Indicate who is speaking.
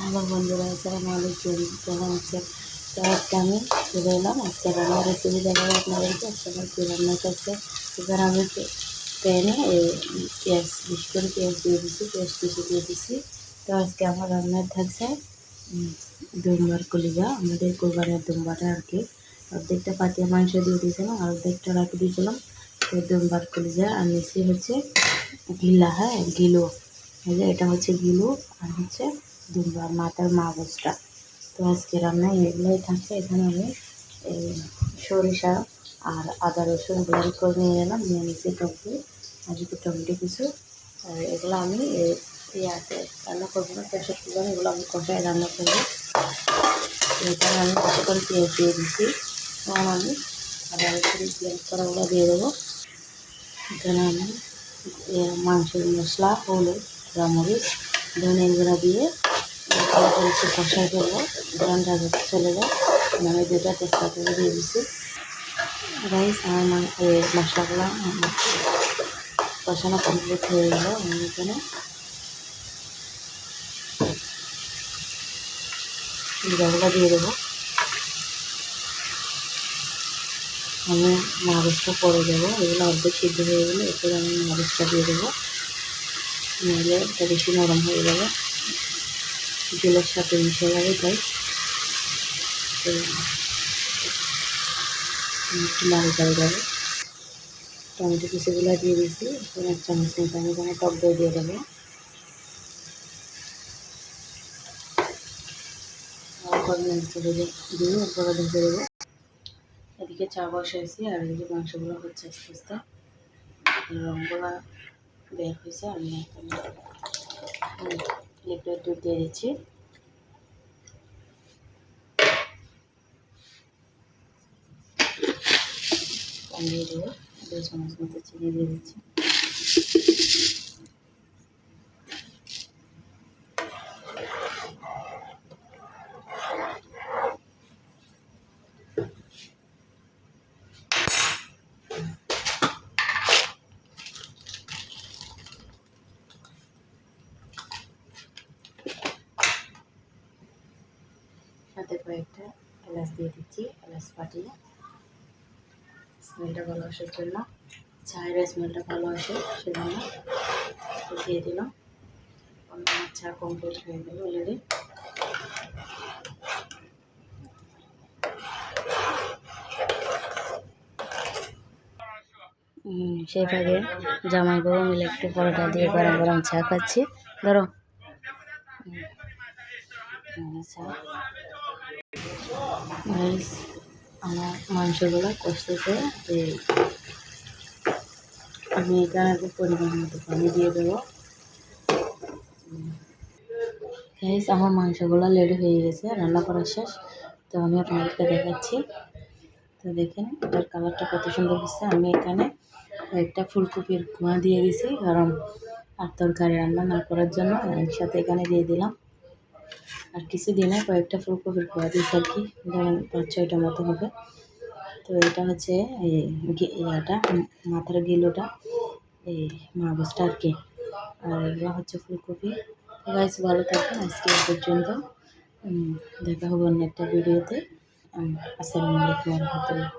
Speaker 1: আমার বন্ধুরা আসসালামু আলাইকুম, কেমন আছেন? তো আজকে আমি চলে এলাম আজকে রান্নার রেসিপি দেখাবো আপনাদেরকে। আজকে আমার কী রান্না করছে, এবার আমি প্যানে পেঁয়াজ বেশি করে পেঁয়াজ দিয়ে দিচ্ছি, পেঁয়াজ কুচি দিয়ে দিচ্ছি। তো আজকে আমার রান্নার থাকছে দুম্বার কলিজা, আমাদের কোরবানের দুম্বাটা আর কি। অর্ধেকটা পাতিয়া মাংস দিয়ে দিয়েছিলাম আর অর্ধেকটা রাখি দিয়েছিলাম। তো দুম্বার কলিজা আর নিচে হচ্ছে গিলা, হ্যাঁ গিলো, এটা হচ্ছে গিলু আর হচ্ছে দুম্বার মাথার মাগজটা। তো আজকে রান্নায় এগুলোই থাকছে। এখানে আমি এই সরিষা আর আদা রসুন ব্লেন্ড করে নিয়ে এলাম, নিয়ে নিচ্ছি টমেটো আর একটু টমেটো কিছু। আর এগুলো আমি ইয়াতে রান্না করবো না, প্রেশার কুকারে এগুলো আমি কষায় রান্না করবো। এখানে আমি বেশি করে পেঁয়াজ দিয়ে দিচ্ছি এবং আমি আদা রসুন ব্লেন্ড করাগুলো দিয়ে দেবো। এখানে আমি মাংসের মশলা, হলুদ, মরিচ, ধনে গুঁড়া দিয়ে একটু কষাই করবো, গ্রানটা চলে যায়। আমি দুটা তেজপাতা দিয়ে দিচ্ছি। রাইস আমার মশলাগুলো কষানো কমপ্লিট হয়ে গেল। আমি এখানে জিরাগুলো দিয়ে দেবো। আমি মরিচটা পরে দেবো, এগুলো অর্ধেক সিদ্ধ হয়ে গেলে এরপরে আমি মরিচটা দিয়ে দেবো, নাহলে এটা বেশি নরম হয়ে যাবে, জলের সাথে মিশে যাবে। তাই লাল করে যাবে। টমেটো কুচিগুলো দিয়ে দিচ্ছি, এখানে 1 চামচ মতো আমি এখানে টক দই দিয়ে দেবো। দিয়ে এরপরে ঢেকে দেবো। এদিকে চা বসাইছি আর এদিকে মাংসগুলো হচ্ছে আস্তে আস্তে, রঙগুলো বের হয়েছে। আমি লিকুইড দুধ দিয়ে দিচ্ছি, দিয়ে দেবো 2 চামচ মতো চিনি দিয়ে দিচ্ছি। সাথে কয়েকটা এলাচ দিয়ে দিচ্ছি, এলাচ ফাটিয়ে স্মেলটা ভালো আসার জন্য, চায়ের স্মেলটা ভালো আসে সেজন্য দিয়ে দিলাম। আমার চা কমপ্লিট হয়ে গেল অলরেডি। সেই ভাগে জামাই বউ মিলে একটু পরোটা দিয়ে গরম গরম চা খাচ্ছি। ধরো চা। আমার মাংসগুলো কষতেছে, আমি এখানে পরিমাণ মতো পানি দিয়ে দেবো। আমার মাংসগুলো রেডি হয়ে গেছে, রান্না করা শেষ। তো আমি আপনাদেরকে দেখাচ্ছি। তো দেখেন এটার কালারটা কত সুন্দর হচ্ছে। আমি এখানে একটা ফুলকপির কুয়া দিয়ে দিয়েছি, কারণ আর তরকারি রান্না না করার জন্য একসাথে এখানে দিয়ে দিলাম। আর কিছু দিনে কয়েকটা ফুলকপির কুয়া দিয়েছি আর কি, ধরেন 5-6টা মতো হবে। তো এটা হচ্ছে ইয়াটা মাথার গিলোটা, এই মাগজটা আর কি। আর এগুলো হচ্ছে ফুলকপি। গাইস ভালো থাকবেন, আজকে এই পর্যন্ত। দেখা হবে অন্য একটা ভিডিওতে। আসসালামু আলাইকুম ওয়া রাহমাতুল্লাহ।